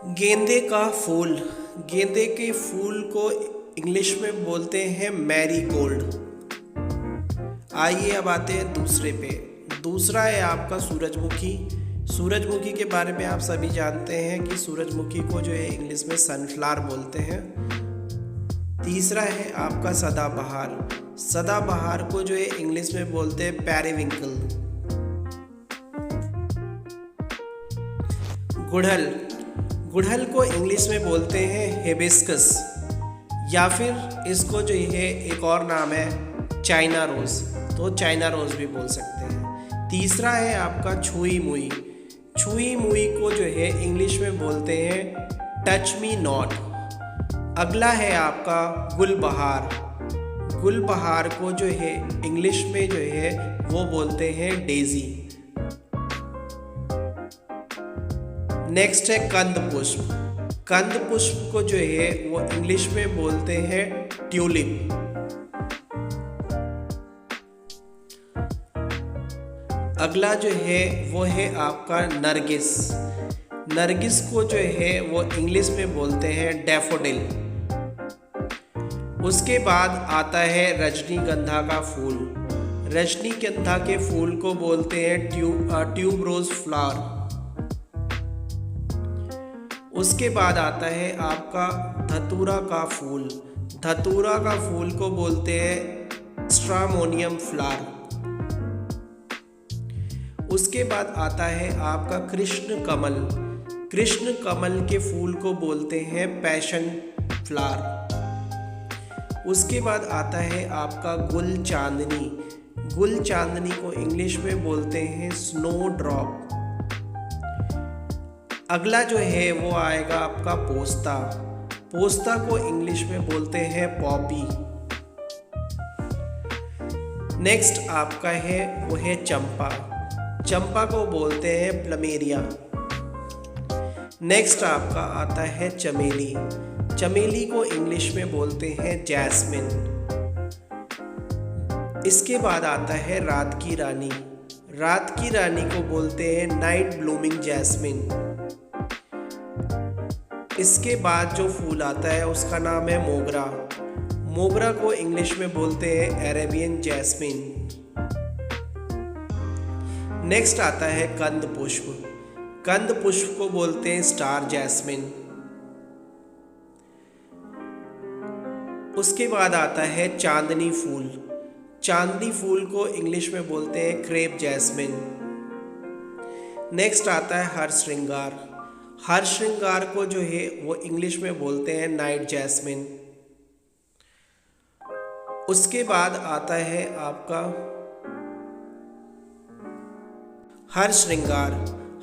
गेंदे का फूल। गेंदे के फूल को इंग्लिश में बोलते हैं मैरीगोल्ड। आइए अब आते हैं दूसरे पे। दूसरा है आपका सूरजमुखी। सूरजमुखी के बारे में आप सभी जानते हैं कि सूरजमुखी को जो है इंग्लिश में सनफ्लावर बोलते हैं। तीसरा है आपका सदाबहार। सदाबहार को जो है इंग्लिश में बोलते हैं पेरिविंकल। गुड़हल। गुड़हल को इंग्लिश में बोलते हैं हिबिस्कस, या फिर इसको जो है एक और नाम है चाइना रोज़, तो चाइना रोज़ भी बोल सकते हैं। तीसरा है आपका छुई मुई। छुई मुई को जो है इंग्लिश में बोलते हैं टच मी नॉट। अगला है आपका गुलबहार। गुलबहार को जो है इंग्लिश में जो है वो बोलते हैं डेजी। नेक्स्ट है कंद पुष्प। कंद पुष्प को जो है वो इंग्लिश में बोलते हैं ट्यूलिप। अगला जो है वो है आपका नरगिस। नरगिस को जो है वो इंग्लिश में बोलते हैं डैफोडिल। उसके बाद आता है रजनीगंधा का फूल। रजनीगंधा के फूल को बोलते हैं ट्यूबरोज फ्लावर। उसके बाद आता है आपका धतूरा का फूल। धतूरा का फूल को बोलते हैं स्ट्रामोनियम फ्लावर। उसके बाद आता है आपका कृष्ण कमल। कृष्ण कमल के फूल को बोलते हैं पैशन फ्लावर। उसके बाद आता है आपका गुल चांदनी। गुल चांदनी को इंग्लिश में बोलते हैं स्नो ड्रॉप। अगला जो है वो आएगा आपका पोस्ता। पोस्ता को इंग्लिश में बोलते हैं पॉपी। नेक्स्ट आपका है वो है चंपा। चंपा को बोलते हैं प्लमेरिया। नेक्स्ट आपका आता है चमेली। चमेली को इंग्लिश में बोलते हैं जैस्मिन। इसके बाद आता है रात की रानी। रात की रानी को बोलते हैं नाइट ब्लूमिंग जैस्मिन। इसके बाद जो फूल आता है उसका नाम है मोगरा। मोगरा को इंग्लिश में बोलते हैं अरेबियन जैस्मिन। नेक्स्ट आता है कंद पुष्प। कंद पुष्प को बोलते हैं स्टार जैस्मिन। उसके बाद आता है चांदनी फूल। चांदनी फूल को इंग्लिश में बोलते हैं क्रेप जैस्मिन। नेक्स्ट आता है हर श्रृंगार। हर श्रृंगार को जो है वो इंग्लिश में बोलते हैं नाइट जैस्मिन। उसके बाद आता है आपका हर श्रृंगार।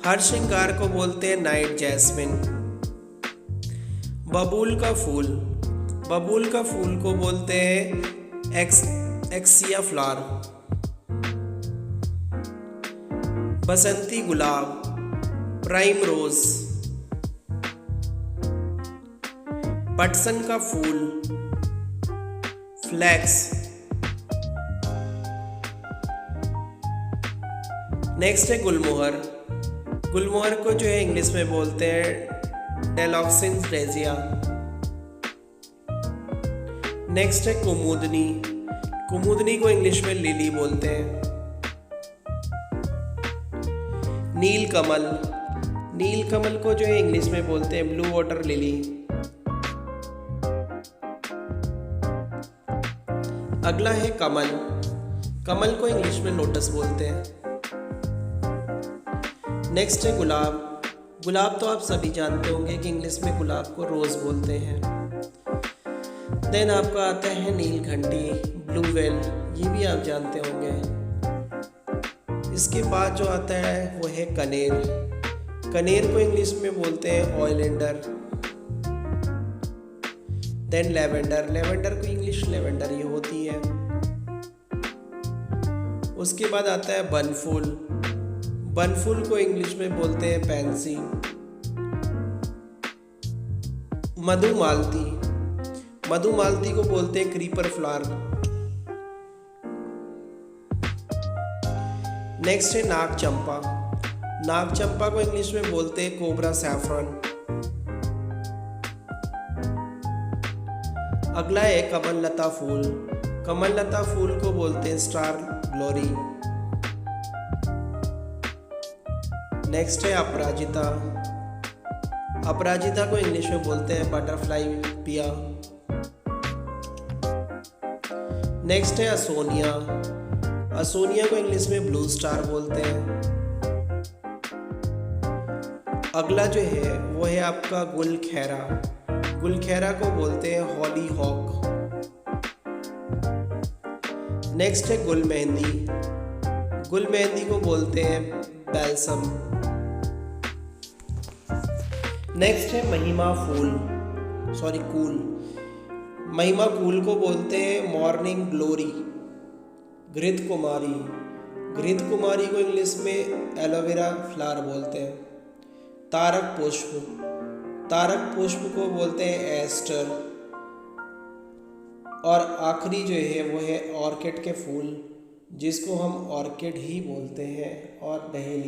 हर श्रृंगार को बोलते हैं नाइट जैस्मिन। बबूल का फूल। बबूल का फूल को बोलते हैं एक्सिया फ्लावर। बसंती गुलाब, प्राइम रोज। पटसन का फूल, फ्लैक्स। नेक्स्ट है गुलमोहर। गुलमोहर को जो है इंग्लिश में बोलते हैं डेलॉक्सिन्स डेजिया। नेक्स्ट है कुमुदनी। कुमुदनी को इंग्लिश में लिली बोलते हैं। नील कमल। नील कमल को जो है इंग्लिश में बोलते हैं ब्लू वाटर लिली। अगला है कमल। कमल को इंग्लिश में लोटस बोलते हैं। नेक्स्ट है गुलाब। गुलाब तो आप सभी जानते होंगे कि इंग्लिश में गुलाब को रोज बोलते हैं। देन आपका आता है नीलघंटी, ब्लू वेल, ये भी आप जानते होंगे। इसके बाद जो आता है वो है कनेर। कनेर को इंग्लिश में बोलते हैं ऑयलेंडर। Then lavender. लेवेंडर को इंग्लिश लेवेंडर ही होती है। उसके बाद आता है बनफूल। बनफूल को इंग्लिश में बोलते हैं पैंसी। मधुमालती। मधुमालती को बोलते हैं क्रीपर फ्लावर। नेक्स्ट है नाग चंपा। नाग चंपा को इंग्लिश में बोलते हैं कोबरा सैफरन। अगला है कमल लता फूल। कमल लता फूल को बोलते हैं स्टार ग्लोरी। नेक्स्ट है अपराजिता। अपराजिता को इंग्लिश में बोलते हैं बटरफ्लाई पिया। नेक्स्ट है असोनिया। असोनिया को इंग्लिश में ब्लू स्टार बोलते हैं। अगला जो है वो है आपका गुलखैरा। गुलखैरा को बोलते हैं हॉली हॉक। नेक्स्ट है गुल मेहंदी। गुल मेहंदी को बोलते हैं बैल्सम। नेक्स्ट है महिमा कूल। महिमा कूल को बोलते हैं मॉर्निंग ग्लोरी। घृत कुमारी को इंग्लिश में एलोवेरा फ्लावर बोलते हैं। तारक पुष्प को बोलते हैं एस्टर। और आखिरी जो है वो है ऑर्किड के फूल, जिसको हम ऑर्किड ही बोलते हैं और डहेलिया।